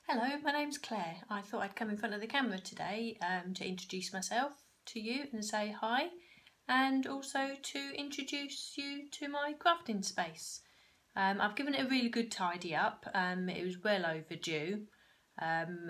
Hello, my name's Claire. I thought I'd come in front of the camera today to introduce myself to you and say hi, and also to introduce you to my crafting space. I've given it a really good tidy up. It was well overdue,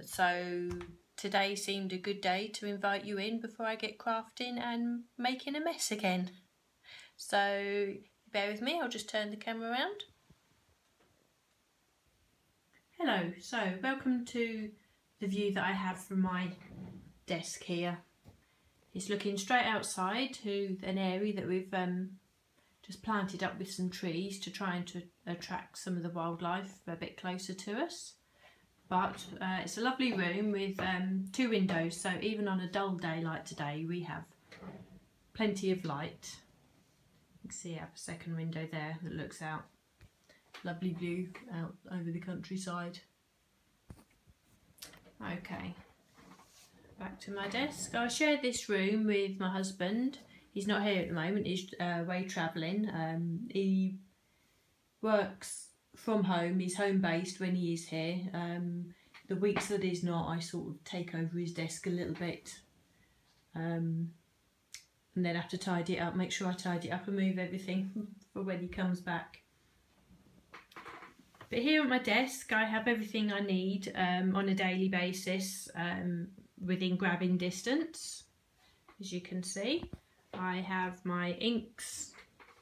so today seemed a good day to invite you in before I get crafting and making a mess again. So bear with me, I'll just turn the camera around. Hello, so welcome to the view that I have from my desk here. It's looking straight outside to an area that we've just planted up with some trees to try and to attract some of the wildlife a bit closer to us. But it's a lovely room with two windows, so even on a dull day like today we have plenty of light. You can see I have a second window there that looks out. Lovely view out over the countryside. Okay, back to my desk. I share this room with my husband. He's not here at the moment, he's away travelling. He works from home, he's home based when he is here. The weeks that he's not, I sort of take over his desk a little bit. And then have to tidy it up, make sure I tidy it up and move everything for when he comes back. But here at my desk I have everything I need on a daily basis within grabbing distance. As you can see, I have my inks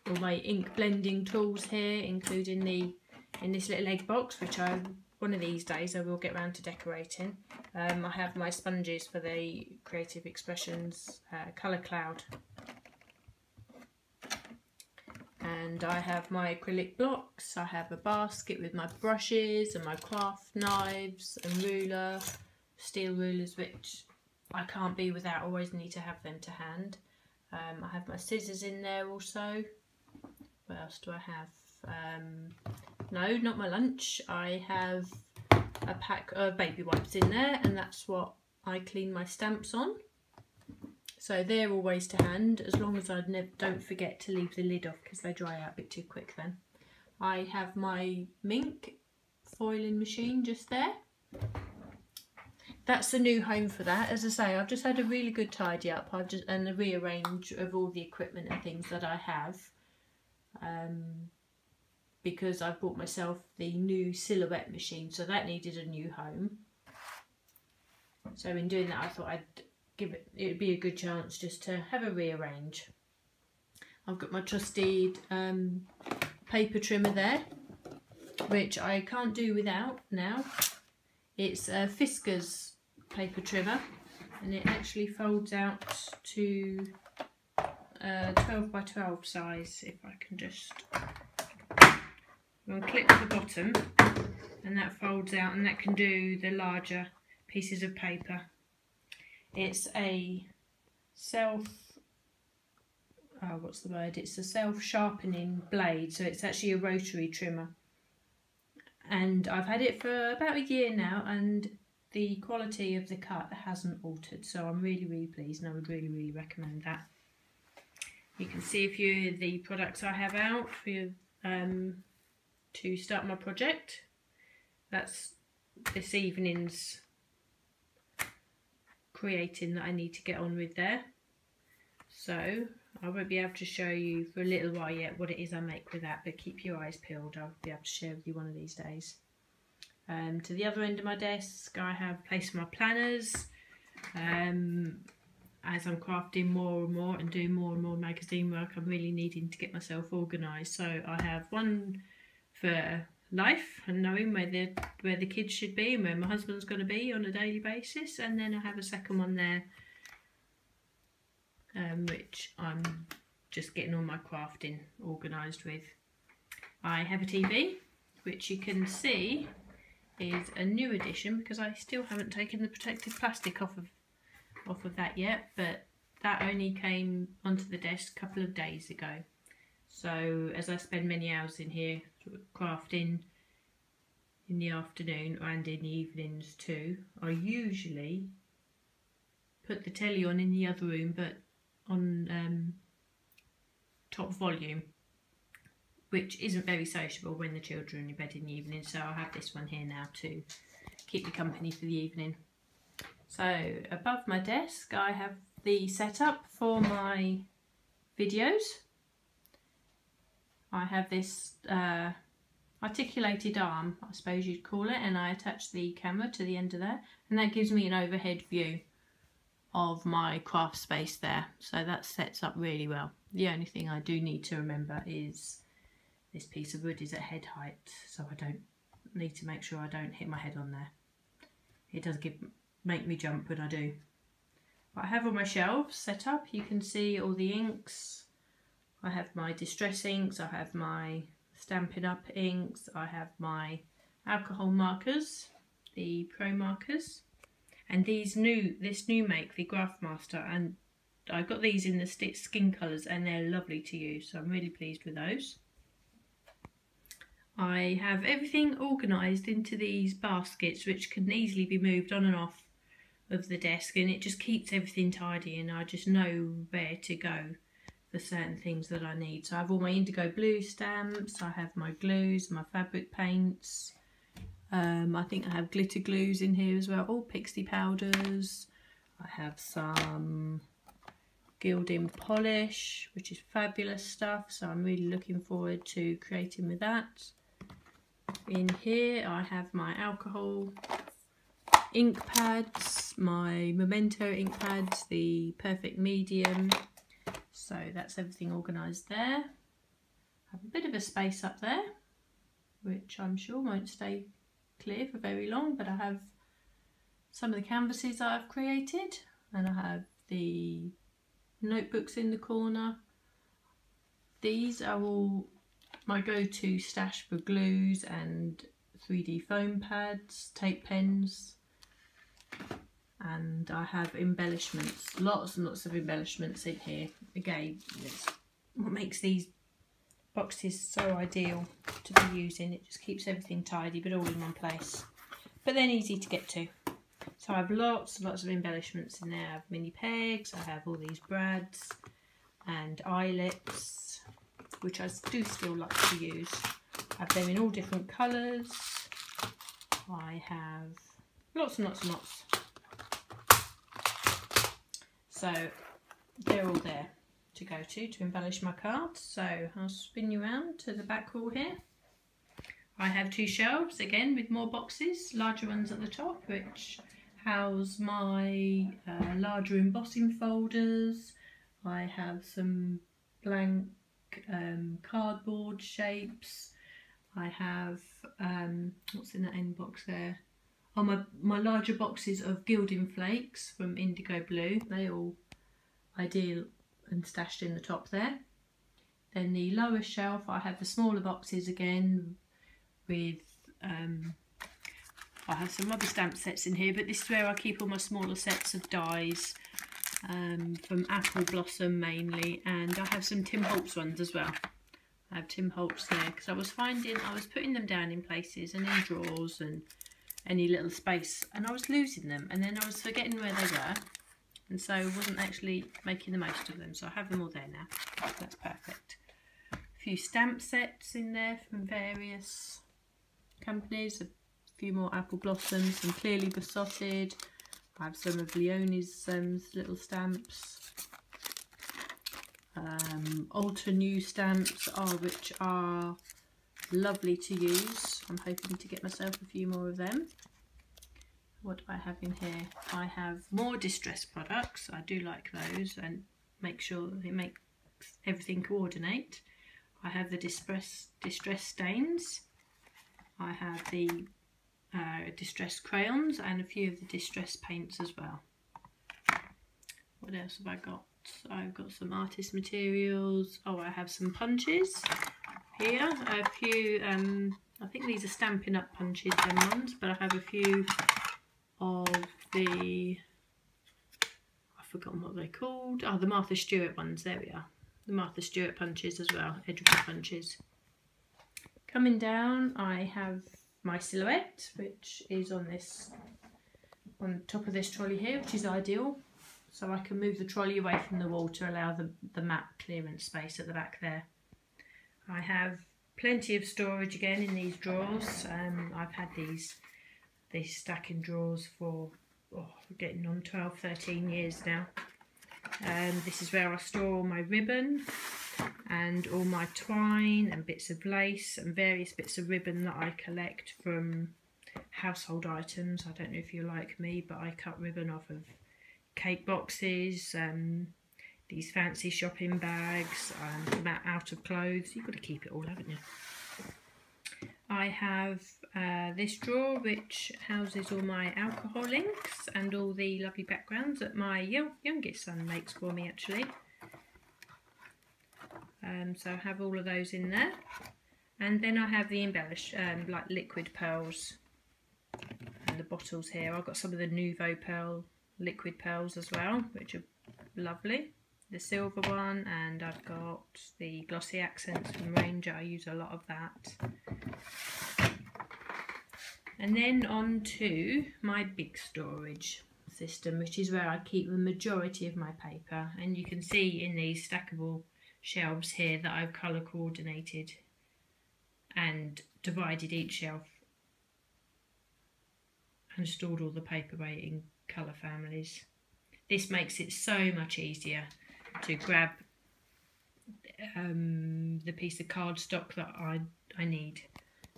or my ink blending tools here, including in this little egg box, which one of these days I will get round to decorating. I have my sponges for the Creative Expressions Colour Cloud. And I have my acrylic blocks, I have a basket with my brushes and my craft knives and ruler, steel rulers which I can't be without, always need to have them to hand. I have my scissors in there also. What else do I have? No, not my lunch. I have a pack of baby wipes in there, and that's what I clean my stamps on. So they're always to hand, as long as I don't forget to leave the lid off because they dry out a bit too quick then. I have my Mink foiling machine just there. That's the new home for that. As I say, I've just had a really good tidy up and a rearrange of all the equipment and things that I have. Because I've bought myself the new Silhouette machine, so that needed a new home. So in doing that I thought it'd be a good chance just to have a rearrange. I've got my trusty paper trimmer there, which I can't do without now. It's a Fiskars paper trimmer, and it actually folds out to 12 by 12 size. If I can just click the bottom, and that folds out, and that can do the larger pieces of paper. It's a it's a self-sharpening blade, so it's actually a rotary trimmer. And I've had it for about a year now, and the quality of the cut hasn't altered, so I'm really, really pleased, and I would really, really recommend that. You can see a few of the products I have out for you, to start my project. That's this evening's creating that I need to get on with there. So I won't be able to show you for a little while yet what it is I make with that, but keep your eyes peeled, I'll be able to share with you one of these days. To the other end of my desk I have placed my planners. As I'm crafting more and more and doing more and more magazine work, I'm really needing to get myself organised. So I have one for life and knowing where the kids should be and where my husband's going to be on a daily basis, and then I have a second one there which I'm just getting all my crafting organised with. I have a TV which you can see is a new addition because I still haven't taken the protective plastic off of that yet, but that only came onto the desk a couple of days ago. So as I spend many hours in here sort of crafting in the afternoon and in the evenings too, I usually put the telly on in the other room, but on top volume, which isn't very sociable when the children are in bed in the evening. So I'll have this one here now to keep me company for the evening. So above my desk I have the setup for my videos. I have this articulated arm, I suppose you'd call it, and I attach the camera to the end of that, and that gives me an overhead view of my craft space there. So that sets up really well. The only thing I do need to remember is this piece of wood is at head height, so I don't need to make sure I don't hit my head on there. It does make me jump when I do. But I have all my shelves set up. You can see all the inks. I have my distress inks, I have my Stampin' Up inks, I have my alcohol markers, the Pro markers, and this new make, the Craftmaster, and I got these in the skin colours and they're lovely to use, so I'm really pleased with those. I have everything organised into these baskets which can easily be moved on and off of the desk, and it just keeps everything tidy and I just know where to go for certain things that I need. So I have all my indigo blue stamps, I have my glues, my fabric paints, I think I have glitter glues in here as well, all pixie powders. I have some gilding polish, which is fabulous stuff, so I'm really looking forward to creating with that. In here I have my alcohol ink pads, my Memento ink pads, the Perfect Medium. So that's everything organised there. I have a bit of a space up there, which I'm sure won't stay clear for very long, but I have some of the canvases that I've created, and I have the notebooks in the corner. These are all my go-to stash for glues and 3D foam pads, tape pens, and I have embellishments, lots and lots of embellishments in here. Again, it's what makes these boxes so ideal to be using. It just keeps everything tidy but all in one place, but then easy to get to. So I have lots and lots of embellishments in there. I have mini pegs, I have all these brads and eyelets, which I do still like to use. I have them in all different colours. I have lots and lots and lots. So they're all there to go to embellish my cards. So I'll spin you around to the back wall here. I have two shelves again with more boxes, larger ones at the top, which house my larger embossing folders. I have some blank cardboard shapes. I have what's in that end box there? Oh, my larger boxes of gilding flakes from Indigo Blue. They all ideal and stashed in the top there. Then the lower shelf I have the smaller boxes again with I have some rubber stamp sets in here, but this is where I keep all my smaller sets of dies from Apple Blossom mainly, and I have some Tim Holtz ones as well. I have Tim Holtz there because I was putting them down in places and in drawers and any little space, and I was losing them, and then I was forgetting where they were, and so I wasn't actually making the most of them. So I have them all there now. That's perfect. A few stamp sets in there from various companies, a few more Apple Blossoms, some clearly besotted. I have some of Leonie's little stamps. Ultra New stamps, which are lovely to use. I'm hoping to get myself a few more of them. What do I have in here? I have more distress products. I do like those and make sure that they make everything coordinate. I have the distress stains. I have the distress crayons and a few of the distress paints as well. What else have I got? I've got some artist materials. Oh, I have some punches here. A few, I think these are Stampin' Up punches, them ones, but I have a few of the, I've forgotten what they're called. Oh, the Martha Stewart ones, there we are. The Martha Stewart punches as well, Edgewood punches. Coming down, I have my silhouette, which is on top of this trolley here, which is ideal. So I can move the trolley away from the wall to allow the map clearance space at the back there. I have plenty of storage again in these drawers. I've had these these stacking drawers for getting on 12-13 years now. This is where I store all my ribbon and all my twine and bits of lace and various bits of ribbon that I collect from household items. I don't know if you're like me, but I cut ribbon off of cake boxes, these fancy shopping bags, out of clothes. You've got to keep it all, haven't you? I have this drawer which houses all my alcohol inks and all the lovely backgrounds that my youngest son makes for me, actually. So I have all of those in there. And then I have the embellished, like liquid pearls and the bottles here. I've got some of the Nouveau Pearl liquid pearls as well, which are lovely. The silver one, and I've got the glossy accents from Ranger. I use a lot of that. And then on to my big storage system, which is where I keep the majority of my paper. And you can see in these stackable shelves here that I've colour coordinated and divided each shelf and stored all the paperweight in colour families. This makes it so much easier to grab the piece of cardstock that I need.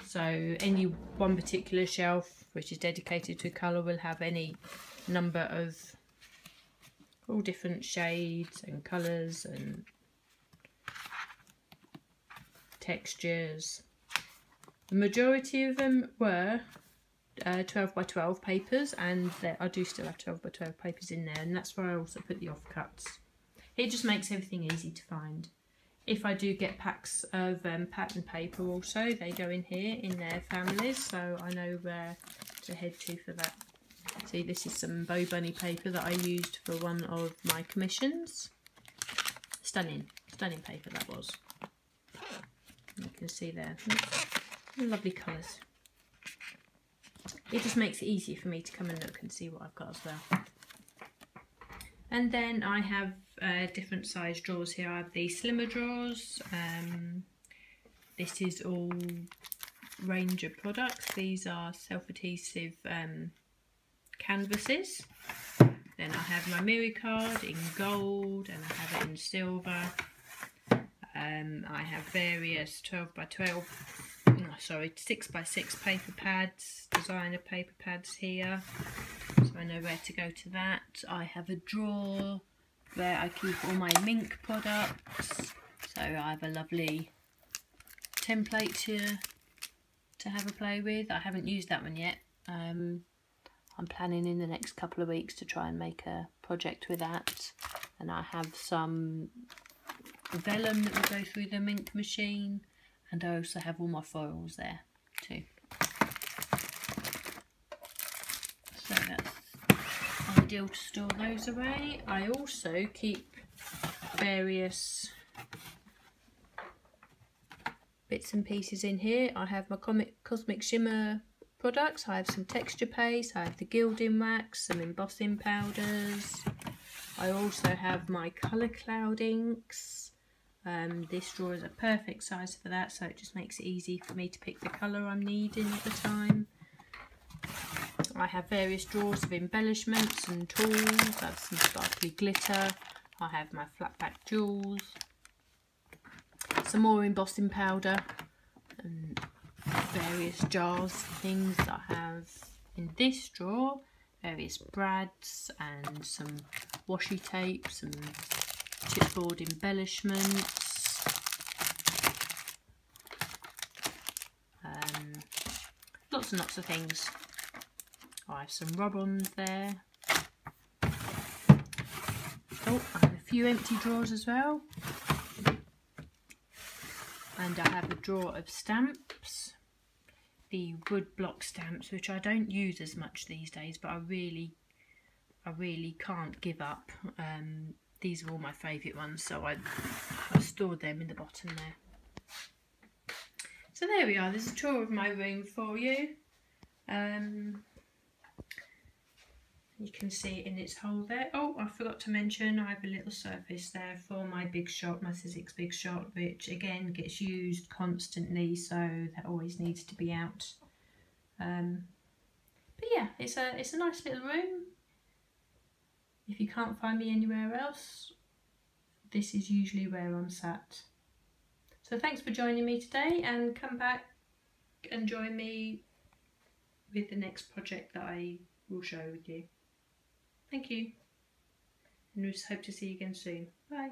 So any one particular shelf which is dedicated to colour will have any number of all different shades and colours and textures. The majority of them were 12 by 12 papers, and I do still have 12 by 12 papers in there, and that's where I also put the offcuts. It just makes everything easy to find. If I do get packs of pattern paper also, they go in here in their families, so I know where to head to for that. See, this is some Bo Bunny paper that I used for one of my commissions. Stunning paper that was. You can see there, lovely colours. It just makes it easier for me to come and look and see what I've got as well. And then I have different size drawers here. I have the slimmer drawers. This is all Ranger products. These are self-adhesive canvases. Then I have my Miri card in gold, and I have it in silver. I have various 12 by 12, sorry, 6 by 6 paper pads, designer paper pads here, so I know where to go to that. I have a drawer where I keep all my Mink products, so I have a lovely template to have a play with. I haven't used that one yet. I'm planning in the next couple of weeks to try and make a project with that, and I have some vellum that will go through the Mink machine, and I also have all my foils there too. So that's ideal to store those away. I also keep various bits and pieces in here. I have my Cosmic Shimmer products, I have some texture paste, I have the gilding wax, some embossing powders. I also have my colour cloud inks. This drawer is a perfect size for that, so it just makes it easy for me to pick the colour I'm needing at the time. I have various drawers of embellishments and tools. I have some sparkly glitter. I have my flat back jewels. Some more embossing powder and various jars and things that I have in this drawer. Various brads and some washi tape, some chipboard embellishments, lots and lots of things. I have some rub-ons there. Oh, I have a few empty drawers as well. And I have a drawer of stamps, the wood block stamps, which I don't use as much these days, but I really can't give up. These are all my favourite ones, so I stored them in the bottom there. So there we are, there's a tour of my room for you. You can see it in its whole there. Oh, I forgot to mention I have a little surface there for my Big Shot, my Sizzix Big Shot, which again gets used constantly, so that always needs to be out. But yeah, it's a nice little room. If you can't find me anywhere else, this is usually where I'm sat. So thanks for joining me today, and come back and join me with the next project that I will share with you. Thank you, and we just hope to see you again soon. Bye.